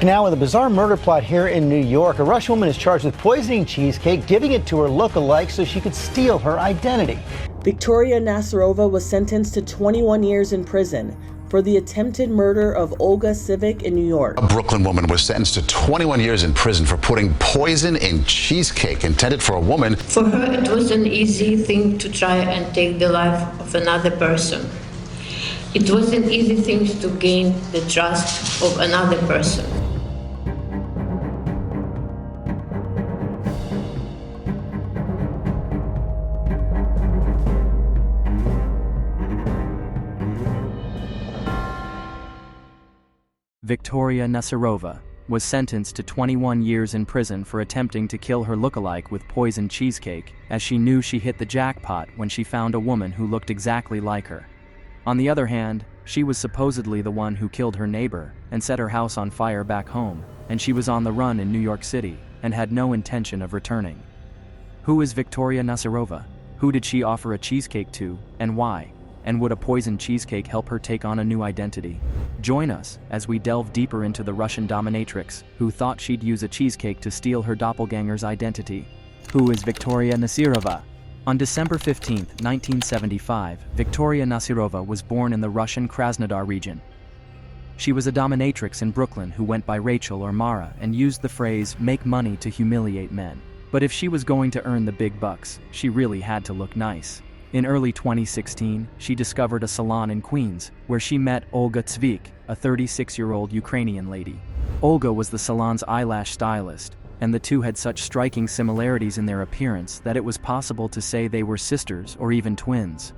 Now with a bizarre murder plot here in New York, a Russian woman is charged with poisoning cheesecake, giving it to her look-alike so she could steal her identity. Viktoria Nasyrova was sentenced to 21 years in prison for the attempted murder of Olga Civic in New York. A Brooklyn woman was sentenced to 21 years in prison for putting poison in cheesecake intended for a woman. For her, it was an easy thing to try and take the life of another person. It was an easy thing to gain the trust of another person. Viktoria Nasyrova was sentenced to 21 years in prison for attempting to kill her lookalike with poisoned cheesecake, as she knew she hit the jackpot when she found a woman who looked exactly like her. On the other hand, she was supposedly the one who killed her neighbor and set her house on fire back home, and she was on the run in New York City and had no intention of returning. Who is Viktoria Nasyrova? Who did she offer a cheesecake to, and why? And would a poisoned cheesecake help her take on a new identity? Join us as we delve deeper into the Russian dominatrix who thought she'd use a cheesecake to steal her doppelganger's identity. Who is Viktoria Nasyrova? On December 15, 1975, Viktoria Nasyrova was born in the Russian Krasnodar region. She was a dominatrix in Brooklyn who went by Rachel or Mara and used the phrase, "make money to humiliate men." But if she was going to earn the big bucks, she really had to look nice. In early 2016, she discovered a salon in Queens, where she met Olga Civic, a 36-year-old Ukrainian lady. Olga was the salon's eyelash stylist, and the two had such striking similarities in their appearance that it was possible to say they were sisters or even twins.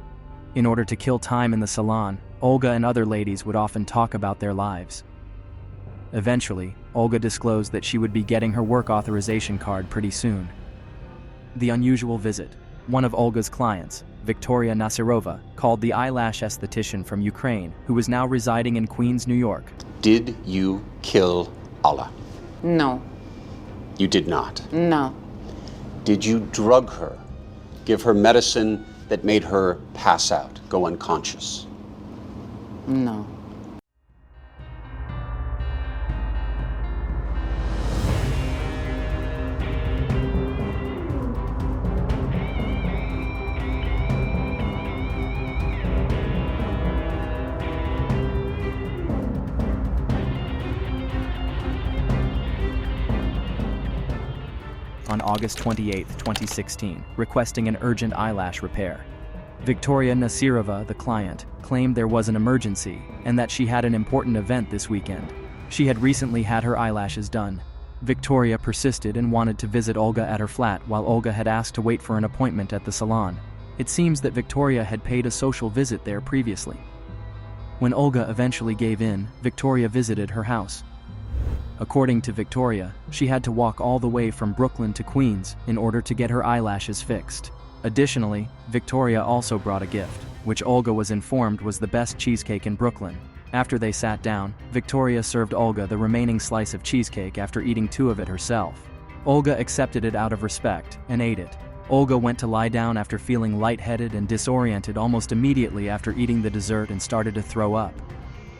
In order to kill time in the salon, Olga and other ladies would often talk about their lives. Eventually, Olga disclosed that she would be getting her work authorization card pretty soon. The unusual visit. One of Olga's clients, Viktoria Nasyrova, called the eyelash esthetician from Ukraine, who was now residing in Queens, New York. Did you kill Allah? No. You did not? No. Did you drug her? Give her medicine that made her pass out, go unconscious? No. On August 28, 2016, requesting an urgent eyelash repair. Viktoria Nasyrova, the client, claimed there was an emergency and that she had an important event this weekend. She had recently had her eyelashes done. Viktoria persisted and wanted to visit Olga at her flat while Olga had asked to wait for an appointment at the salon. It seems that Viktoria had paid a social visit there previously. When Olga eventually gave in, Viktoria visited her house. According to Viktoria, she had to walk all the way from Brooklyn to Queens in order to get her eyelashes fixed. Additionally, Viktoria also brought a gift, which Olga was informed was the best cheesecake in Brooklyn. After they sat down, Viktoria served Olga the remaining slice of cheesecake after eating 2 of it herself. Olga accepted it out of respect and ate it. Olga went to lie down after feeling lightheaded and disoriented almost immediately after eating the dessert and started to throw up.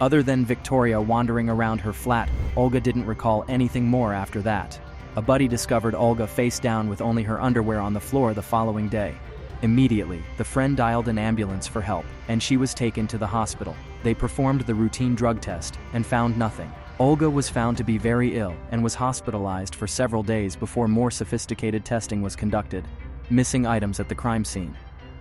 Other than Viktoria wandering around her flat, Olga didn't recall anything more after that. A buddy discovered Olga face down with only her underwear on the floor the following day. Immediately, the friend dialed an ambulance for help, and she was taken to the hospital. They performed the routine drug test and found nothing. Olga was found to be very ill and was hospitalized for several days before more sophisticated testing was conducted. Missing items at the crime scene.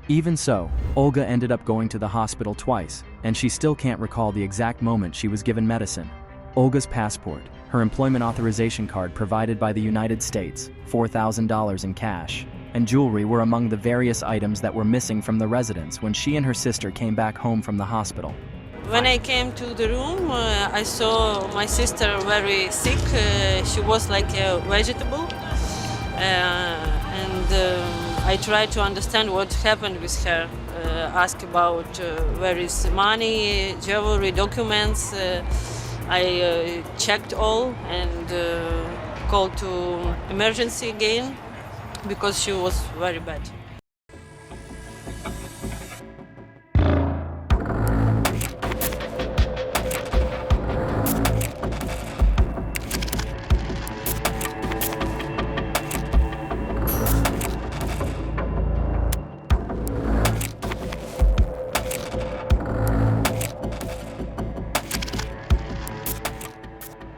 Even so, Olga ended up going to the hospital twice, and she still can't recall the exact moment she was given medicine. Olga's passport, her employment authorization card provided by the United States, $4,000 in cash, and jewelry were among the various items that were missing from the residence when she and her sister came back home from the hospital. When I came to the room, I saw my sister very sick. She was like a vegetable, I tried to understand what happened with her. Ask about where is money, jewelry, documents. I checked all and called to emergency again because she was very bad.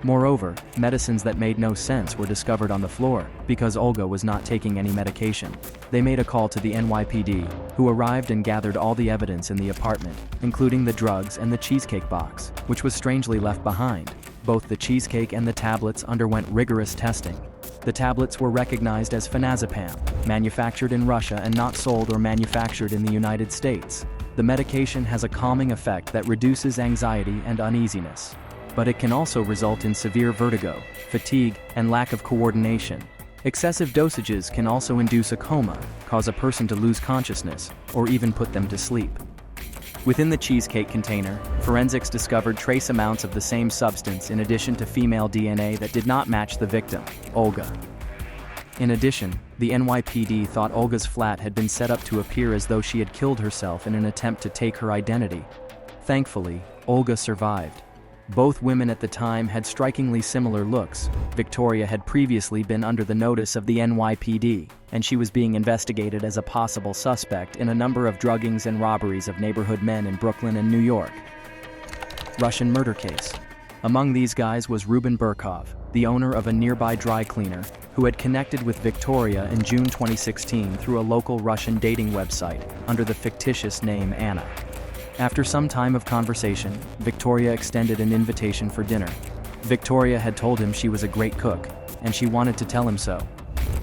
Moreover, medicines that made no sense were discovered on the floor because Olga was not taking any medication. They made a call to the NYPD, who arrived and gathered all the evidence in the apartment, including the drugs and the cheesecake box, which was strangely left behind. Both the cheesecake and the tablets underwent rigorous testing. The tablets were recognized as phenazepam, manufactured in Russia and not sold or manufactured in the United States. The medication has a calming effect that reduces anxiety and uneasiness. But it can also result in severe vertigo, fatigue, and lack of coordination. Excessive dosages can also induce a coma, cause a person to lose consciousness, or even put them to sleep. Within the cheesecake container, forensics discovered trace amounts of the same substance in addition to female DNA that did not match the victim, Olga. In addition, the NYPD thought Olga's flat had been set up to appear as though she had killed herself in an attempt to take her identity. Thankfully, Olga survived. Both women at the time had strikingly similar looks. Viktoria had previously been under the notice of the NYPD, and she was being investigated as a possible suspect in a number of druggings and robberies of neighborhood men in Brooklyn and New York. Russian murder case. Among these guys was Ruben Burkov, the owner of a nearby dry cleaner, who had connected with Viktoria in June 2016 through a local Russian dating website under the fictitious name Anna. After some time of conversation, Viktoria extended an invitation for dinner. Viktoria had told him she was a great cook, and she wanted to tell him so.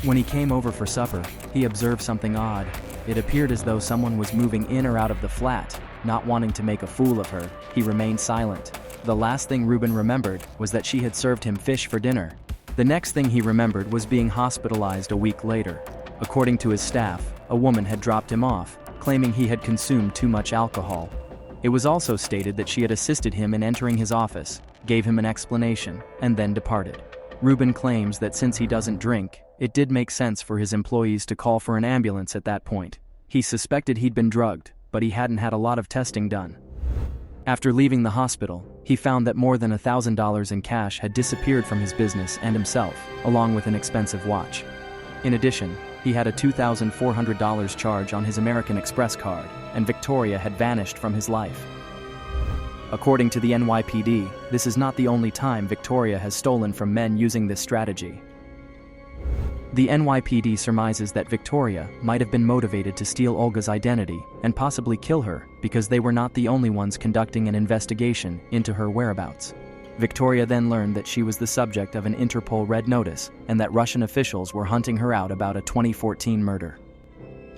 When he came over for supper, he observed something odd. It appeared as though someone was moving in or out of the flat. Not wanting to make a fool of her, he remained silent. The last thing Ruben remembered was that she had served him fish for dinner. The next thing he remembered was being hospitalized a week later. According to his staff, a woman had dropped him off, claiming he had consumed too much alcohol. It was also stated that she had assisted him in entering his office, gave him an explanation, and then departed. Ruben claims that since he doesn't drink, it did make sense for his employees to call for an ambulance at that point. He suspected he'd been drugged, but he hadn't had a lot of testing done. After leaving the hospital, he found that more than $1,000 in cash had disappeared from his business and himself, along with an expensive watch. In addition, he had a $2,400 charge on his American Express card, and Viktoria had vanished from his life. According to the NYPD, this is not the only time Viktoria has stolen from men using this strategy. The NYPD surmises that Viktoria might have been motivated to steal Olga's identity and possibly kill her because they were not the only ones conducting an investigation into her whereabouts. Viktoria then learned that she was the subject of an Interpol red notice and that Russian officials were hunting her out about a 2014 murder.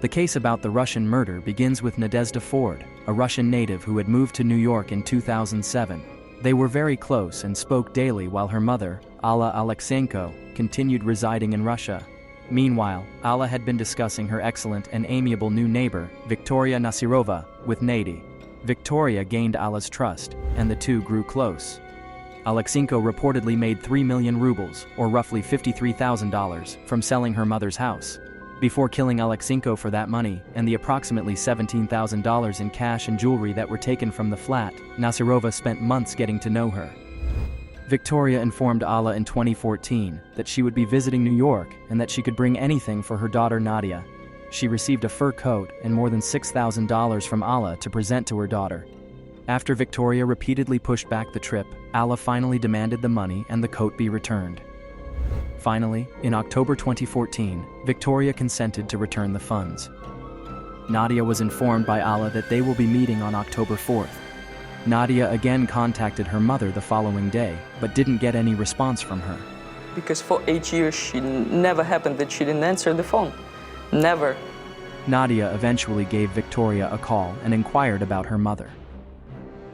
The case about the Russian murder begins with Nadezhda Ford, a Russian native who had moved to New York in 2007. They were very close and spoke daily while her mother, Alla Alexeyenko, continued residing in Russia. Meanwhile, Alla had been discussing her excellent and amiable new neighbor, Viktoria Nasyrova, with Nady. Viktoria gained Alla's trust, and the two grew close. Alexeyenko reportedly made 3 million rubles, or roughly $53,000, from selling her mother's house. Before killing Alexeyenko for that money, and the approximately $17,000 in cash and jewelry that were taken from the flat, Nasyrova spent months getting to know her. Viktoria informed Alla in 2014 that she would be visiting New York and that she could bring anything for her daughter Nadia. She received a fur coat and more than $6,000 from Alla to present to her daughter. After Viktoria repeatedly pushed back the trip, Alla finally demanded the money and the coat be returned. Finally, in October 2014, Viktoria consented to return the funds. Nadia was informed by Alla that they will be meeting on October 4th. Nadia again contacted her mother the following day, but didn't get any response from her. Because for 8 years, she never happened that she didn't answer the phone. Never. Nadia eventually gave Viktoria a call and inquired about her mother.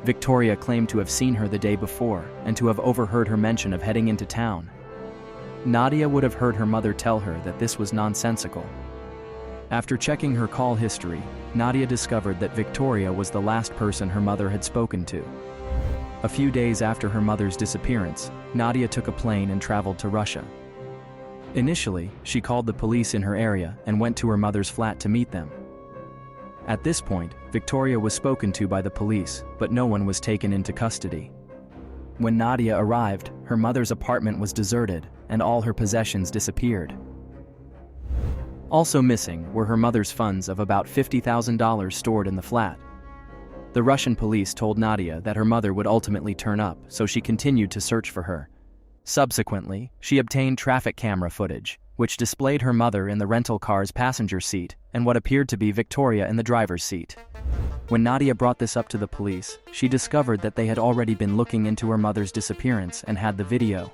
Viktoria claimed to have seen her the day before and to have overheard her mention of heading into town. Nadia would have heard her mother tell her that this was nonsensical. After checking her call history, Nadia discovered that Viktoria was the last person her mother had spoken to. A few days after her mother's disappearance, Nadia took a plane and traveled to Russia. Initially, she called the police in her area and went to her mother's flat to meet them. At this point, Viktoria was spoken to by the police, but no one was taken into custody. When Nadia arrived, her mother's apartment was deserted, and all her possessions disappeared. Also missing were her mother's funds of about $50,000 stored in the flat. The Russian police told Nadia that her mother would ultimately turn up, so she continued to search for her. Subsequently, she obtained traffic camera footage, which displayed her mother in the rental car's passenger seat and what appeared to be Viktoria in the driver's seat. When Nadia brought this up to the police, she discovered that they had already been looking into her mother's disappearance and had the video.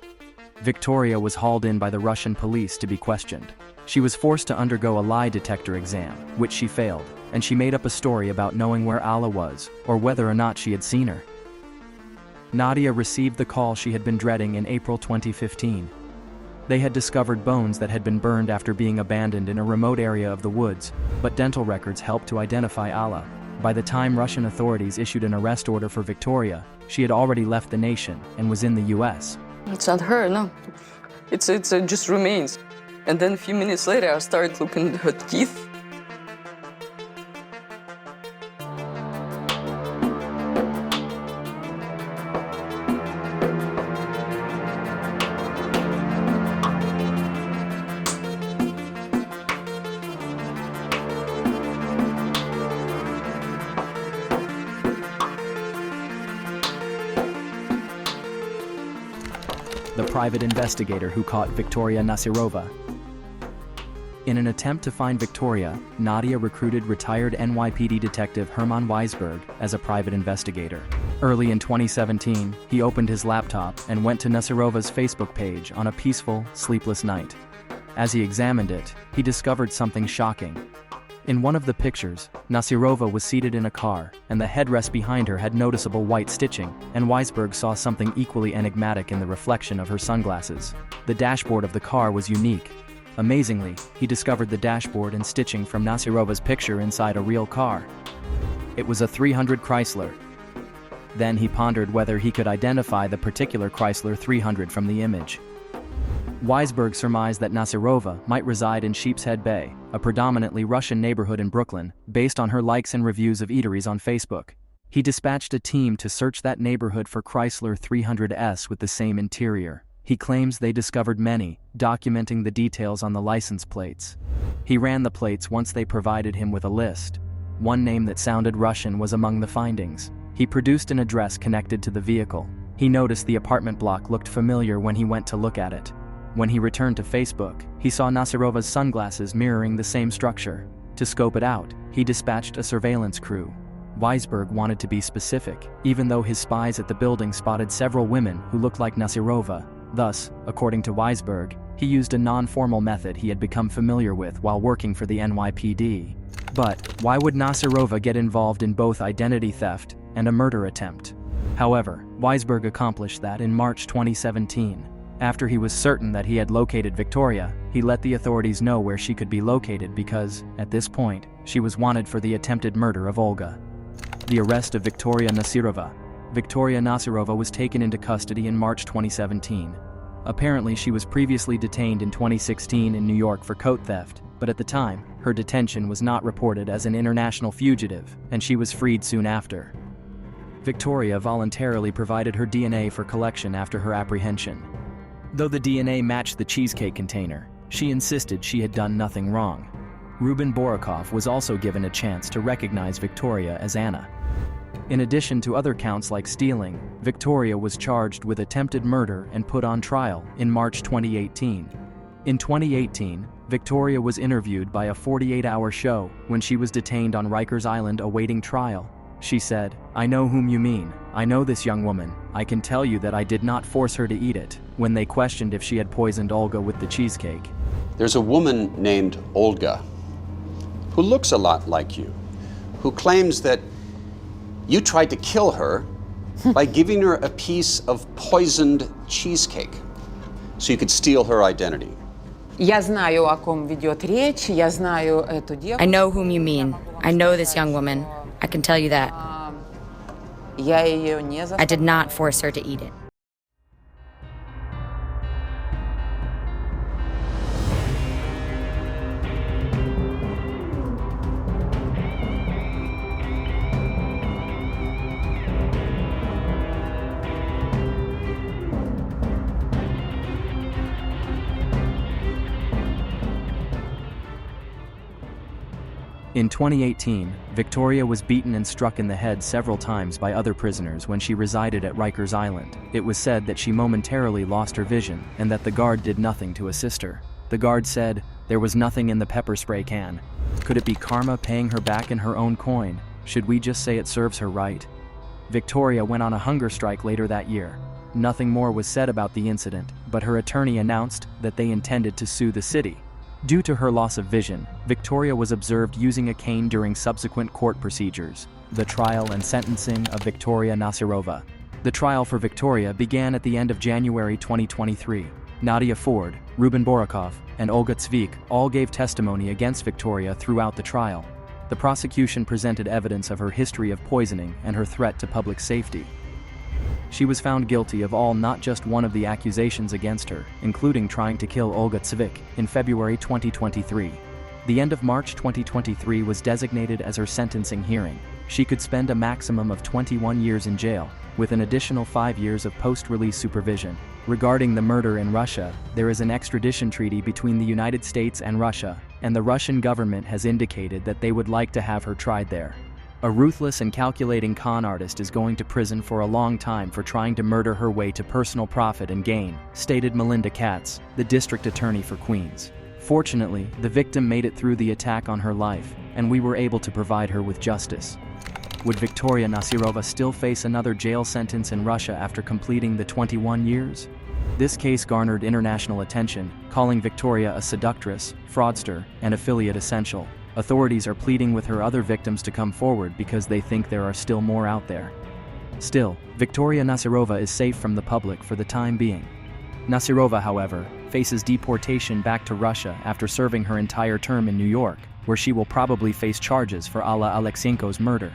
Viktoria was hauled in by the Russian police to be questioned. She was forced to undergo a lie detector exam, which she failed, and she made up a story about knowing where Alla was, or whether or not she had seen her. Nadia received the call she had been dreading in April 2015. They had discovered bones that had been burned after being abandoned in a remote area of the woods, but dental records helped to identify Alla. By the time Russian authorities issued an arrest order for Viktoria, she had already left the nation and was in the US. It's not her, no. It's just remains. And then a few minutes later, I started looking at her teeth. The private investigator who caught Viktoria Nasyrova. In an attempt to find Viktoria, Nadia recruited retired NYPD detective Herman Weisberg as a private investigator. Early in 2017, he opened his laptop and went to Nasyrova's Facebook page on a peaceful, sleepless night. As he examined it, he discovered something shocking. In one of the pictures, Nasyrova was seated in a car, and the headrest behind her had noticeable white stitching, and Weisberg saw something equally enigmatic in the reflection of her sunglasses. The dashboard of the car was unique. Amazingly, he discovered the dashboard and stitching from Nasyrova's picture inside a real car. It was a 300 Chrysler. Then he pondered whether he could identify the particular Chrysler 300 from the image. Weisberg surmised that Nasyrova might reside in Sheepshead Bay, a predominantly Russian neighborhood in Brooklyn, based on her likes and reviews of eateries on Facebook. He dispatched a team to search that neighborhood for Chrysler 300S with the same interior. He claims they discovered many, documenting the details on the license plates. He ran the plates once they provided him with a list. One name that sounded Russian was among the findings. He produced an address connected to the vehicle. He noticed the apartment block looked familiar when he went to look at it. When he returned to Facebook, he saw Nasyrova's sunglasses mirroring the same structure. To scope it out, he dispatched a surveillance crew. Weisberg wanted to be specific, even though his spies at the building spotted several women who looked like Nasyrova. Thus, according to Weisberg, he used a non-formal method he had become familiar with while working for the NYPD. But why would Nasyrova get involved in both identity theft and a murder attempt? However, Weisberg accomplished that in March 2017. After he was certain that he had located Viktoria, he let the authorities know where she could be located because, at this point, she was wanted for the attempted murder of Olga. The arrest of Viktoria Nasyrova. Viktoria Nasyrova was taken into custody in March 2017. Apparently, she was previously detained in 2016 in New York for coat theft, but at the time, her detention was not reported as an international fugitive, and she was freed soon after. Viktoria voluntarily provided her DNA for collection after her apprehension. Though the DNA matched the cheesecake container, she insisted she had done nothing wrong. Ruben Borakov was also given a chance to recognize Viktoria as Anna. In addition to other counts like stealing, Viktoria was charged with attempted murder and put on trial in March 2018. In 2018, Viktoria was interviewed by a 48-hour show when she was detained on Rikers Island awaiting trial. She said, "I know whom you mean. I know this young woman. I can tell you that I did not force her to eat it," when they questioned if she had poisoned Olga with the cheesecake. There's a woman named Olga who looks a lot like you, who claims that you tried to kill her by giving her a piece of poisoned cheesecake so you could steal her identity. Я знаю, о ком ведет речь. Я знаю эту девушку. I know whom you mean. I know this young woman. I can tell you that. Я ее не I заставляла. did not force her to eat it. In 2018, Viktoria was beaten and struck in the head several times by other prisoners when she resided at Rikers Island. It was said that she momentarily lost her vision and that the guard did nothing to assist her. The guard said, "There was nothing in the pepper spray can." Could it be karma paying her back in her own coin? Should we just say it serves her right? Viktoria went on a hunger strike later that year. Nothing more was said about the incident, but her attorney announced that they intended to sue the city. Due to her loss of vision, Viktoria was observed using a cane during subsequent court procedures. The trial and sentencing of Viktoria Nasyrova. The trial for Viktoria began at the end of January 2023. Nadia Ford, Ruben Borakov, and Olga Tsvik all gave testimony against Viktoria throughout the trial. The prosecution presented evidence of her history of poisoning and her threat to public safety. She was found guilty of all, not just one of the accusations against her, including trying to kill Olga Tsvik in February 2023. The end of March 2023 was designated as her sentencing hearing. She could spend a maximum of 21 years in jail, with an additional 5 years of post-release supervision. Regarding the murder in Russia, there is an extradition treaty between the United States and Russia, and the Russian government has indicated that they would like to have her tried there. A ruthless and calculating con artist is going to prison for a long time for trying to murder her way to personal profit and gain, stated Melinda Katz, the district attorney for Queens. Fortunately, the victim made it through the attack on her life, and we were able to provide her with justice. Would Viktoria Nasyrova still face another jail sentence in Russia after completing the 21 years? This case garnered international attention, calling Viktoria a seductress, fraudster, and affiliate essential. Authorities are pleading with her other victims to come forward because they think there are still more out there. Still, Viktoria Nasyrova is safe from the public for the time being. Nasyrova, however, faces deportation back to Russia after serving her entire term in New York, where she will probably face charges for Alla Alexyenko's murder.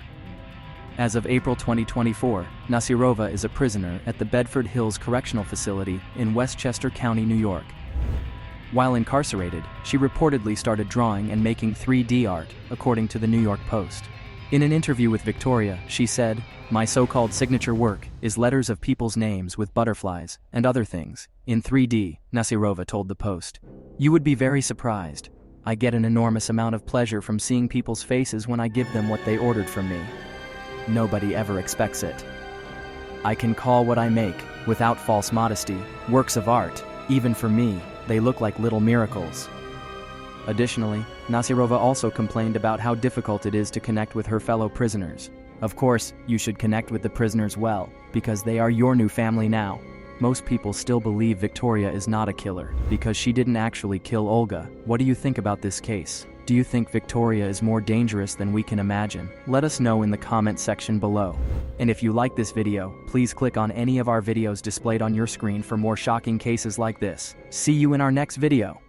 As of April 2024, Nasyrova is a prisoner at the Bedford Hills Correctional Facility in Westchester County, New York. While incarcerated, she reportedly started drawing and making 3D art, according to the New York Post. In an interview with Viktoria, she said, "My so-called signature work is letters of people's names with butterflies and other things, in 3D, Nasyrova told the Post. "You would be very surprised. I get an enormous amount of pleasure from seeing people's faces when I give them what they ordered from me. Nobody ever expects it. I can call what I make, without false modesty, works of art. Even for me, they look like little miracles." Additionally, Nasyrova also complained about how difficult it is to connect with her fellow prisoners. Of course, you should connect with the prisoners well, because they are your new family now. Most people still believe Viktoria is not a killer, because she didn't actually kill Olga. What do you think about this case? Do you think Viktoria is more dangerous than we can imagine? Let us know in the comment section below. And if you like this video, please click on any of our videos displayed on your screen for more shocking cases like this. See you in our next video.